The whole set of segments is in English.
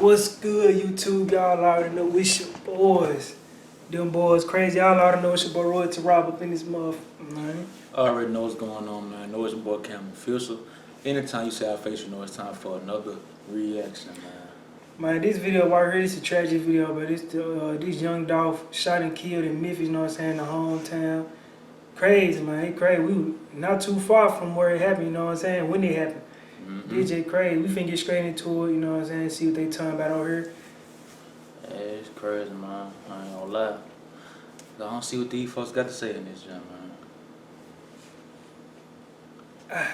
What's good, YouTube? Y'all already know it's your boys. Them boys crazy. Y'all already know it's your boy Roy to Rob up in this motherfucker, man. I already know what's going on, man. I know it's your boy Cam Official. Anytime you see our face, you know it's time for another reaction, man. Man, this video right here, this is a tragic video, but it's this young Dolph shot and killed in Memphis, you know what I'm saying, the hometown. Crazy, man. It crazy. We were not too far from where it happened, you know what I'm saying, when it happened. DJ crazy. We finna get straight into it, you know what I'm saying, see what they talking about over here. Yeah, it's crazy, man. I ain't gonna lie. I don't see what these folks got to say in this jam, man.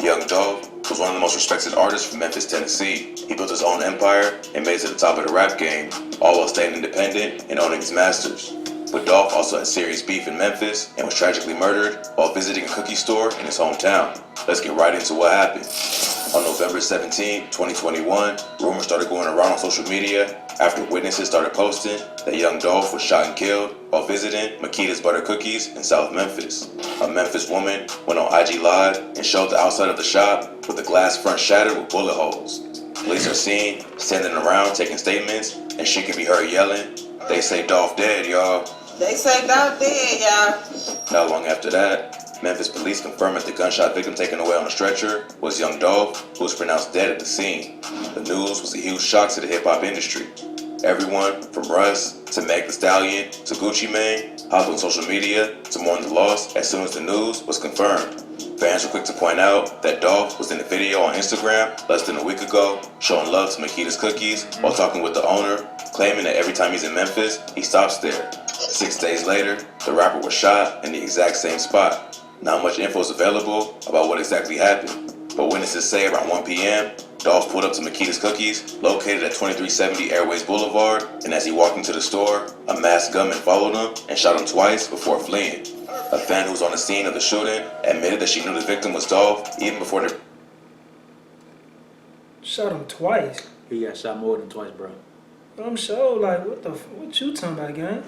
Young Dolph was one of the most respected artists from Memphis, Tennessee. He built his own empire and made it to the top of the rap game, all while staying independent and owning his masters. But Dolph also had serious beef in Memphis and was tragically murdered while visiting a cookie store in his hometown. Let's get right into what happened. On November 17, 2021, rumors started going around on social media after witnesses started posting that young Dolph was shot and killed while visiting Makita's Butter Cookies in South Memphis. A Memphis woman went on IG Live and showed the outside of the shop with the glass front shattered with bullet holes. Police are seen standing around taking statements, and she can be heard yelling, "They say Dolph dead, y'all." They say Dolph dead, y'all. Not long after that, Memphis police confirmed that the gunshot victim taken away on a stretcher was young Dolph, who was pronounced dead at the scene. The news was a huge shock to the hip-hop industry. Everyone from Russ to Meg Thee Stallion to Gucci Mane hopped on social media to mourn the loss as soon as the news was confirmed. Fans were quick to point out that Dolph was in a video on Instagram less than a week ago, showing love to Makita's Cookies while talking with the owner, claiming that every time he's in Memphis, he stops there. 6 days later, the rapper was shot in the exact same spot. Not much info is available about what exactly happened, but witnesses say around 1 p.m., Dolph pulled up to Makita's Cookies, located at 2370 Airways Boulevard, and as he walked into the store, a masked gunman followed him and shot him twice before fleeing. A fan who was on the scene of the shooting admitted that she knew the victim was Dolph even before the... Shot him twice. He got shot more than twice, bro. I'm sure, like, what you talking about, gang?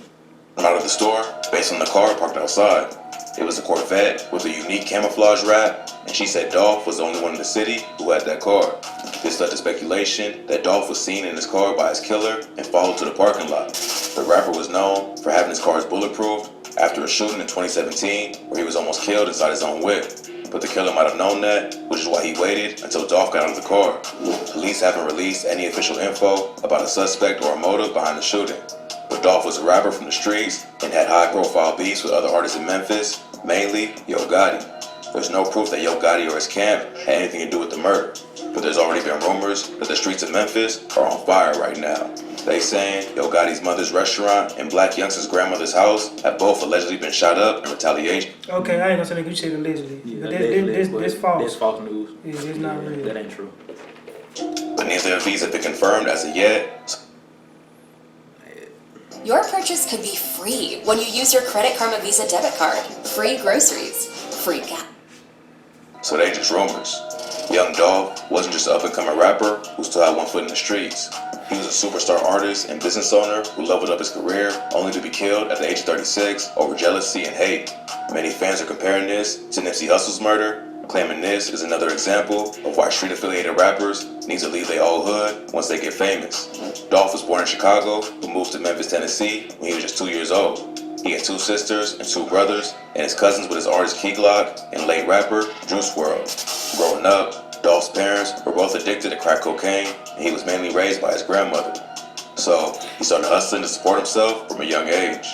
out of the store based on the car parked outside. It was a Corvette with a unique camouflage wrap, and she said Dolph was the only one in the city who had that car. This led to speculation that Dolph was seen in his car by his killer and followed to the parking lot. The rapper was known for having his cars bulletproof after a shooting in 2017 where he was almost killed inside his own whip. But the killer might have known that, which is why he waited until Dolph got out of the car. Police haven't released any official info about a suspect or a motive behind the shooting. But Dolph was a rapper from the streets and had high-profile beefs with other artists in Memphis, mainly Yo Gotti. There's no proof that Yo Gotti or his camp had anything to do with the murder, but there's already been rumors that the streets of Memphis are on fire right now. They saying Yo Gotti's mother's restaurant and Black Youngster's grandmother's house have both allegedly been shot up in retaliation. Okay, I ain't gonna say that you said allegedly. Yeah, But this false. That's false news. Yeah, it's not real. That ain't true. But neither of these have been confirmed as of yet. Your purchase could be free when you use your Credit Karma Visa debit card. Free groceries, free gas. So they just rumors. Young Dolph wasn't just an up-and-coming rapper who still had one foot in the streets. He was a superstar artist and business owner who leveled up his career only to be killed at the age of 36 over jealousy and hate. Many fans are comparing this to Nipsey Hussle's murder, claiming this is another example of why street-affiliated rappers need to leave their old hood once they get famous. Dolph was born in Chicago, but moved to Memphis, Tennessee when he was just 2 years old. He had 2 sisters and 2 brothers, and his cousins with his artist Key Glock and late rapper Juice WRLD. Growing up, Dolph's parents were both addicted to crack cocaine, and he was mainly raised by his grandmother. So he started hustling to support himself from a young age.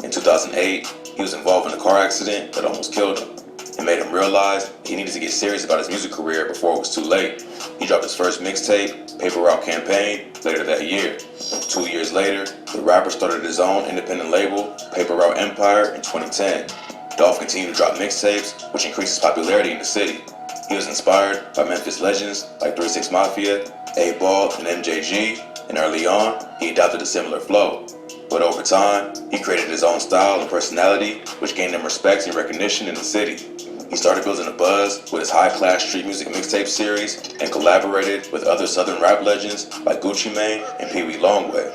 In 2008, he was involved in a car accident that almost killed him. It made him realize he needed to get serious about his music career before it was too late. He dropped his first mixtape, Paper Route Campaign, later that year. 2 years later, the rapper started his own independent label, Paper Route Empire, in 2010. Dolph continued to drop mixtapes, which increased his popularity in the city. He was inspired by Memphis legends like 3 6 Mafia, A-Ball, and MJG, and early on, he adopted a similar flow. But over time, he created his own style and personality, which gained him respect and recognition in the city. He started building a buzz with his high-class street music mixtape series and collaborated with other southern rap legends like Gucci Mane and Pee Wee Longway.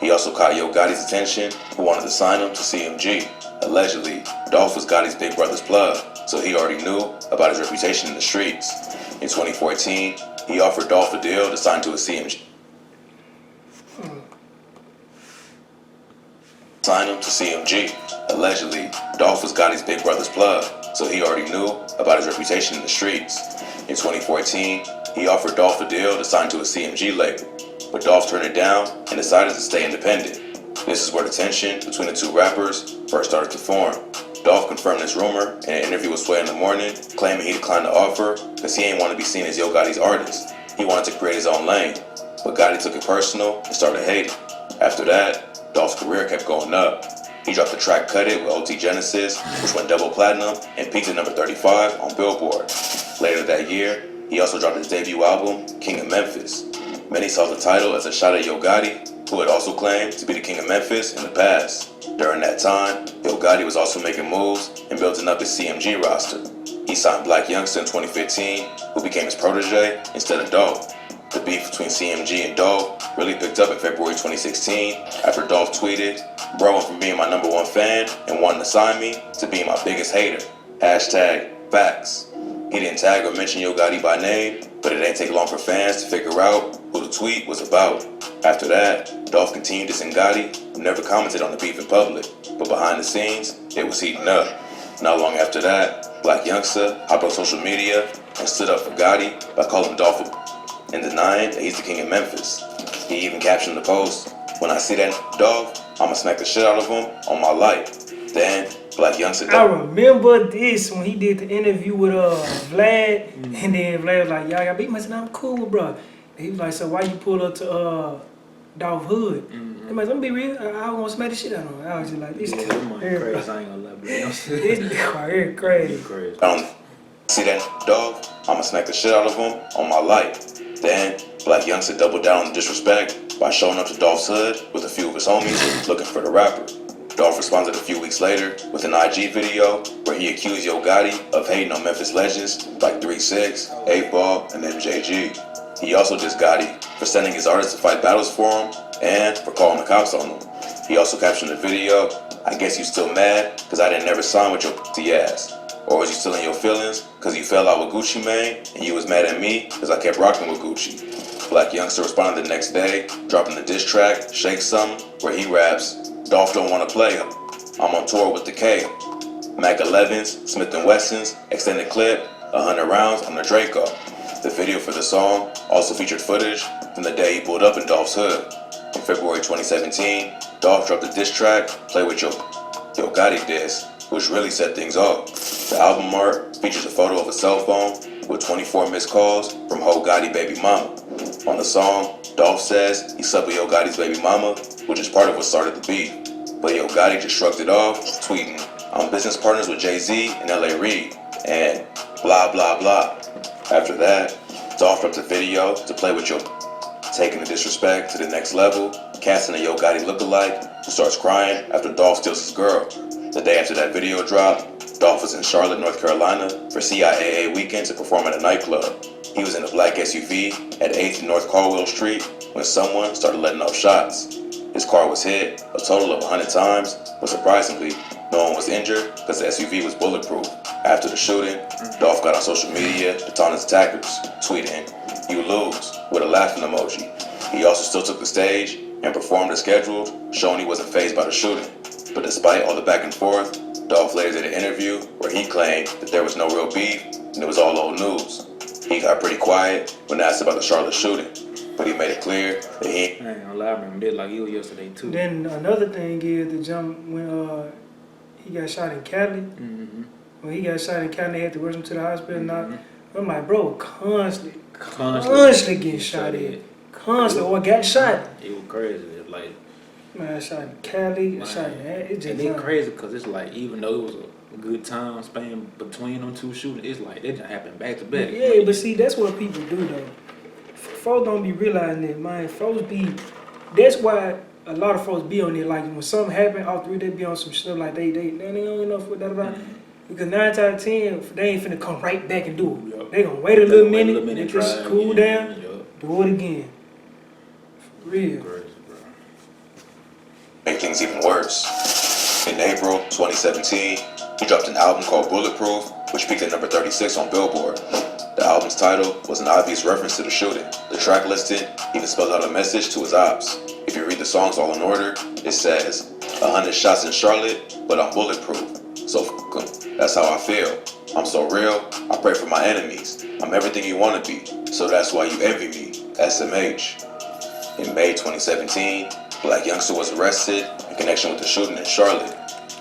He also caught Yo Gotti's attention, who wanted to sign him to CMG. Allegedly, Dolph was Gotti's big brother's plug, so he already knew about his reputation in the streets. In 2014, he offered Dolph a deal to sign to a CMG. Sign him to CMG. Allegedly, Dolph was Gotti's big brother's plug, so he already knew about his reputation in the streets. In 2014, he offered Dolph a deal to sign to a CMG label, but Dolph turned it down and decided to stay independent. This is where the tension between the two rappers first started to form. Dolph confirmed this rumor in an interview with Sway in the Morning, claiming he declined the offer because he ain't want to be seen as Yo Gotti's artist. He wanted to create his own lane, but Gotti took it personal and started hating. After that, Dolph's career kept going up. He dropped the track Cut It with OT Genesis, which went double platinum and peaked at number 35 on Billboard. Later that year, he also dropped his debut album, King of Memphis. Many saw the title as a shot at Yo Gotti, who had also claimed to be the King of Memphis in the past. During that time, Yo Gotti was also making moves and building up his CMG roster. He signed Black Youngster in 2015, who became his protege instead of Dolph. The beef between CMG and Dolph really picked up in February 2016 after Dolph tweeted, "Bro went from being my #1 fan and wanting to sign me to being my biggest hater. #facts." He didn't tag or mention Yo Gotti by name, but it didn't take long for fans to figure out who the tweet was about. After that, Dolph continued to sing Gotti, who never commented on the beef in public, but behind the scenes, it was heating up. Not long after that, Black Youngster hopped on social media and stood up for Gotti by calling Dolph and denying that he's the king of Memphis. He even captioned the post, "When I see that Dolph, I'ma smack the shit out of him on my life." Then, Black Youngster... I remember this when he did the interview with Vlad, and then Vlad was like, "Y'all beat me." I said, "I'm cool, bro." He was like, "So why you pull up to Dolph Hood?" I'm like, "Let me be real, I want to smack the shit out of him." I was just like, "This Yeah, is that might crazy. I ain't gonna lie, bro. this right here crazy." Crazy. See that Dolph, I'ma smack the shit out of him on my life. Then, Black Youngster doubled down on the disrespect by showing up to Dolph's hood with a few of his homies looking for the rapper. Dolph responded a few weeks later with an IG video where he accused Yo Gotti of hating on Memphis legends like 3 6, 8 Ball, and MJG. He also dissed Gotti for sending his artists to fight battles for him and for calling the cops on him. He also captioned the video, "I guess you still mad because I didn't never sign with your pussy ass. Or was you still in your feelings because you fell out with Gucci Mane and you was mad at me because I kept rocking with Gucci?" Black Youngster responded the next day, dropping the diss track, Shake Something, where he raps, "Dolph don't wanna play him. I'm on tour with the K. Mac 11s, Smith & Wessons, extended clip, 100 rounds on the Draco." The video for the song also featured footage from the day he pulled up in Dolph's hood. In February 2017, Dolph dropped a diss track, Play With Yo Gotti diss, which really set things off. The album art features a photo of a cell phone with 24 missed calls from Ho Gotti baby mama. On the song, Dolph says he slept with Yo Gotti's baby mama, which is part of what started the beef. But Yo Gotti just shrugged it off, tweeting, "I'm business partners with Jay-Z and L.A. Reid," and blah blah blah. After that, Dolph dropped a video to Play With Yo, taking the disrespect to the next level, casting a Yo Gotti lookalike who starts crying after Dolph steals his girl. The day after that video dropped, Dolph was in Charlotte, North Carolina for CIAA weekend to perform at a nightclub. He was in a black SUV at 8th and North Caldwell Street when someone started letting off shots. His car was hit a total of 100 times, but surprisingly, no one was injured because the SUV was bulletproof. After the shooting, Dolph got on social media to taunt his attackers, tweeting, "You lose," with a laughing emoji. He also still took the stage and performed as scheduled, showing he wasn't fazed by the shooting. But despite all the back and forth, Dolph later did an interview where he claimed that there was no real beef and it was all old news. He got pretty quiet when asked about the Charlotte shooting, but he made it clear that he I ain't gonna lie, I remember it like it was yesterday too. Then another thing is the jump when he got shot in Cali. When he got shot in Cali, they had to rush him to the hospital. I'm like, bro, constantly getting shot at. Constantly, or got shot. It was crazy. Like, man, shot in Cali, shot in that. It just and it's crazy because it's like, even though it was a good time span between them two shootings, it's like it just happened back to back. Yeah, but see, that's what people do though. Folks don't be realizing it, man. That's why a lot of folks be on it. Like when something happen, all three they be on some stuff like they don't get enough for that. Because 9 times out of 10, they ain't finna come right back and do it. They gonna wait a little minute, let this cool down, do it again. For real. make things even worse. In April 2017, he dropped an album called Bulletproof, which peaked at number 36 on Billboard. The album's title was an obvious reference to the shooting. The track listed even spelled out a message to his ops. If you read the songs all in order, it says, 100 shots in Charlotte, but I'm bulletproof. So f*** 'em. That's how I feel. I'm so real, I pray for my enemies. I'm everything you want to be, so that's why you envy me. SMH. In May 2017, Black Youngster was arrested in connection with the shooting in Charlotte.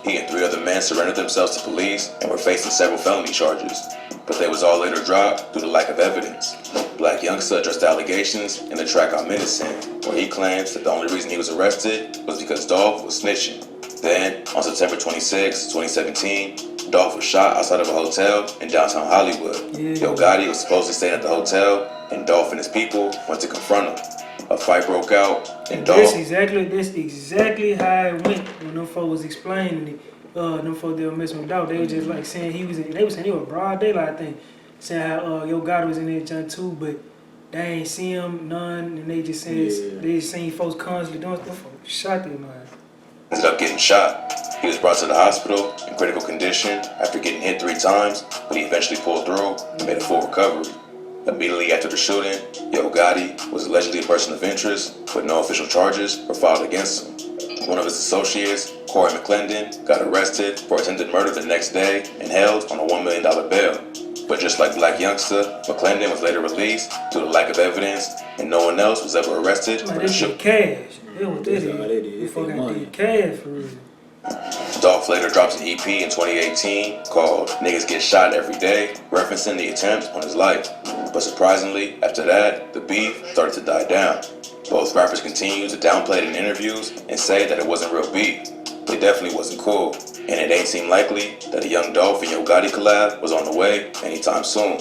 He and 3 other men surrendered themselves to police and were facing several felony charges, but they was all later dropped due to lack of evidence. Black Youngster addressed the allegations in the track I'm Innocent, where he claims that the only reason he was arrested was because Dolph was snitching. Then, on September 26, 2017, Dolph was shot outside of a hotel in downtown Hollywood. Yo Gotti was supposedly staying at the hotel, and Dolph and his people went to confront him. A fight broke out, and Dolph... That's exactly how it went when them folks was explaining it. Them folks they were messing with Dolph. They were just like saying he was in, they were saying he was broad daylight, I think. Saying how Yo Gotti was in there John too, but they ain't see him none, and they just said they just seen folks constantly doing stuff. Shot their mind. Ended up getting shot. He was brought to the hospital in critical condition after getting hit 3 times, but he eventually pulled through and made a full recovery. Immediately after the shooting, Yo Gotti was allegedly a person of interest, but no official charges were filed against him. One of his associates, Corey McClendon, got arrested for attempted murder the next day and held on a $1 million bail. But just like Black Youngster, McClendon was later released due to lack of evidence, and no one else was ever arrested for the shooting. Cash. They what that is. They fucking got cash for real. Dolph later dropped an EP in 2018 called Niggas Get Shot Every Day, referencing the attempt on his life. But surprisingly, after that, the beef started to die down. Both rappers continued to downplay it in interviews and say that it wasn't real beef. It definitely wasn't cool, and it ain't seem likely that a young Dolph and Yo Gotti collab was on the way anytime soon.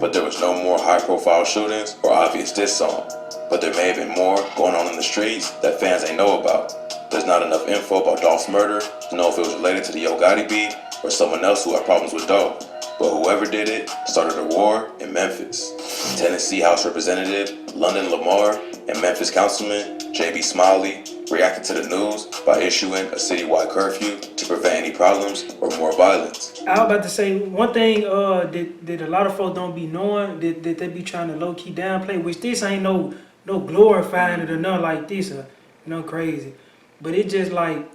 But there was no more high-profile shootings or obvious diss song. But there may have been more going on in the streets that fans ain't know about. There's not enough info about Dolph's murder to know if it was related to the Yo Gotti beef or someone else who had problems with Dolph. But whoever did it started a war in Memphis. Tennessee House Representative London Lamar and Memphis Councilman J.B. Smiley reacted to the news by issuing a citywide curfew to prevent any problems or more violence. I was about to say, one thing that a lot of folks don't be knowing, that they be trying to low-key downplay, which this ain't no glorifying it or nothing like this, crazy. But it just like,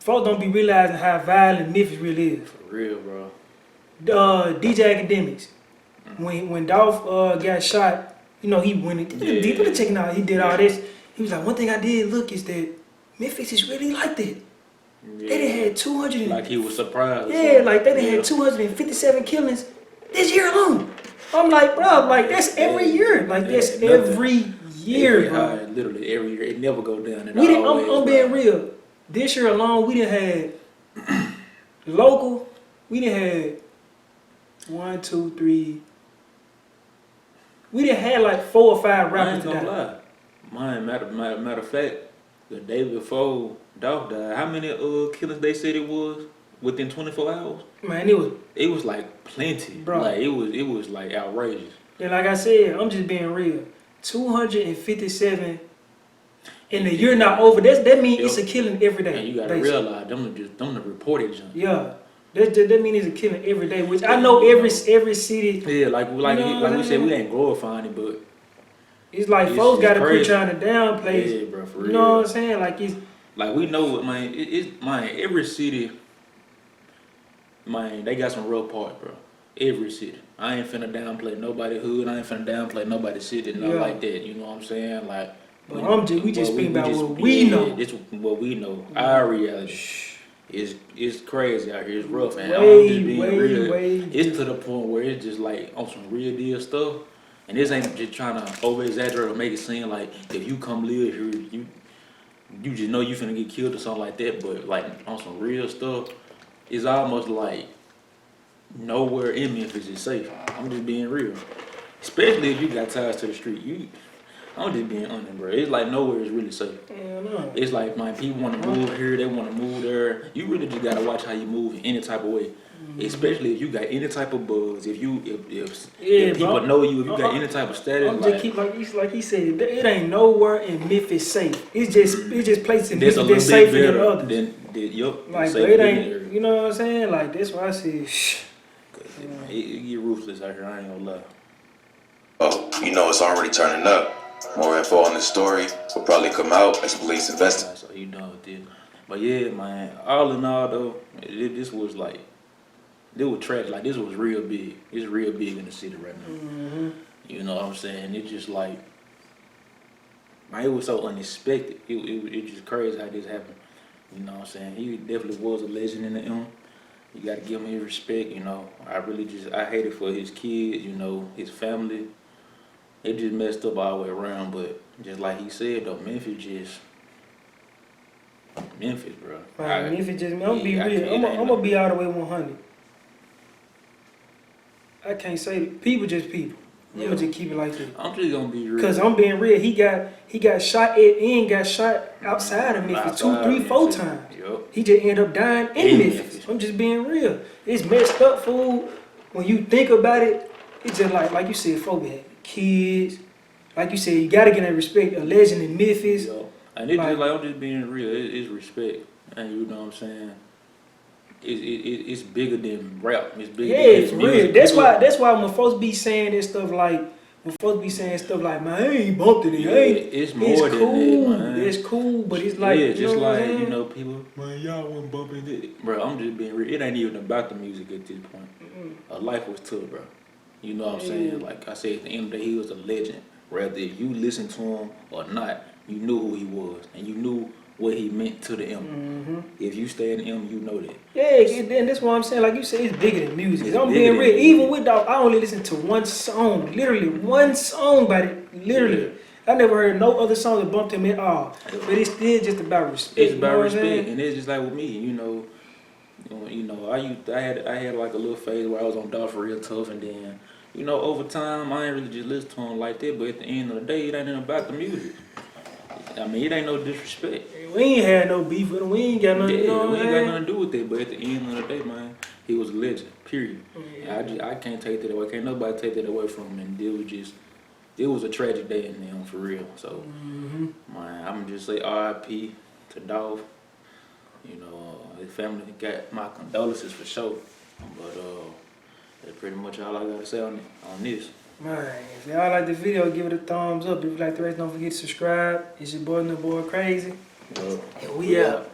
folks don't be realizing how violent Memphis really is. For real, bro. DJ Academics, when Dolph got shot, he went deep into checking out. He did all this. He was like, one thing I did look is that Memphis is really like that. Yeah. They done had 200. Like he was surprised. Yeah, like they done had 257 killings this year alone. I'm like, bro, like that's every year. Like that's every year, bro. Literally every year. It never go down. I'm being real. This year alone, we done had local. We done had 1, 2, 3. We done had like 4 or 5 rappers. I ain't gonna lie. Mine, matter of fact, the day before Dolph died, how many killings they said it was within 24 hours? Man, it was like plenty, bro. Like it was like outrageous. And like I said, I'm just being real. 257 in the year not over. That means it's a killing every day. And you gotta realize them the reported junk. Yeah. That means it's a killing every day, which I know every city. Yeah, like we said, we ain't glorifying it, but it's like folks gotta quit trying to downplay. Yeah, bro, for real. You know what I'm saying? Like it's like we know, man. Every city, man, they got some real parts, bro. Every city. I ain't finna downplay nobody hood. I ain't finna downplay nobody city, nothing like that. You know what I'm saying? Like, we just speaking about what we know. It's what we know. Our reality. It's crazy out here. It's rough, and I'm just being real. It's to the point where it's just like on some real deal stuff, and this ain't just trying to over exaggerate or make it seem like if you come live here, you just know you finna get killed or something like that. But like on some real stuff, it's almost like nowhere in Memphis is safe. I'm just being real, especially if you got ties to the street. I'm just being honest, bro. It's like nowhere is really safe. Yeah, no. It's like, man, people want to move here, they want to move there. You really just gotta watch how you move in any type of way, especially if you got any type of buzz. If people know you, if you got any type of status. I'm just keep like he said, it ain't nowhere in Memphis safe. It's just places in Memphis that's safer than others. Yup. Like, it ain't. You know what I'm saying? Like that's why I said, nasty, man. It get ruthless out here. I ain't gonna lie. Oh, you know it's already turning up. More info on this story will probably come out as police investigate. So you done with this. But yeah, man, all in all though, this was like, this was tragic. Like, this was real big. It's real big in the city right now. Mm-hmm. You know what I'm saying? It's just like, man, it was so unexpected. It just crazy how this happened. You know what I'm saying? He definitely was a legend in the M. You gotta give him his respect, you know. I hate it for his kids, you know, his family. It just messed up all the way around, but just like he said though, Memphis, bro. Man, Memphis I'm gonna be real. I'm gonna be all the way 100. I can't say people just people. I'm gonna just keep it like that. I'm just gonna be real. Cause I'm being real. He got shot and got shot outside of Memphis 2, 3, 4 times. Yep. He just ended up dying in Memphis. I'm just being real. It's messed up, fool. When you think about it, it's just like you said, folks had kids. Like you said, you gotta get that respect. A legend in Memphis. Yo. And it's just like, I'm just being real. It's respect, and you know what I'm saying. It's bigger than rap. It's bigger. Yeah, for real. That's why when folks be saying this stuff like, man, I ain't bumped it. It's more than cool. that, man. It's cool, but it's like, yeah, just like, you know, people, man, y'all wasn't bumping it. Bro, I'm just being real. It ain't even about the music at this point. Life was tough, bro. You know what I'm saying? Like I said, at the end of the day, he was a legend. Whether you listen to him or not, you knew who he was, and you knew what he meant to the M. Mm-hmm. If you stay in the M, you know that. Yeah, and that's what I'm saying. Like you said, it's bigger than music. I'm being real. Even with Dolph, I only listened to one song. Literally, one song by it. Literally. Yeah. I never heard no other song that bumped him at all. But it's still just about respect. It's about respect, and it's just like with me, you know, I had like a little phase where I was on Dolph real tough, and then, you know, over time, I ain't really just listen to him like that, but at the end of the day, it ain't nothing about the music. I mean, it ain't no disrespect. We ain't had no beef with him. We ain't got nothing, we ain't got nothing to do with it, but at the end of the day, man, he was a legend, period. Yeah. I can't take that away. Can't nobody take that away from him, and it was a tragic day in them, for real. So, man, I'm just say R.I.P. to Dolph. You know, his family got my condolences for sure, but that's pretty much all I gotta say on this. Man, if y'all like the video, give it a thumbs up. If you like the rest, don't forget to subscribe. It's your boy, Crazy. And we out.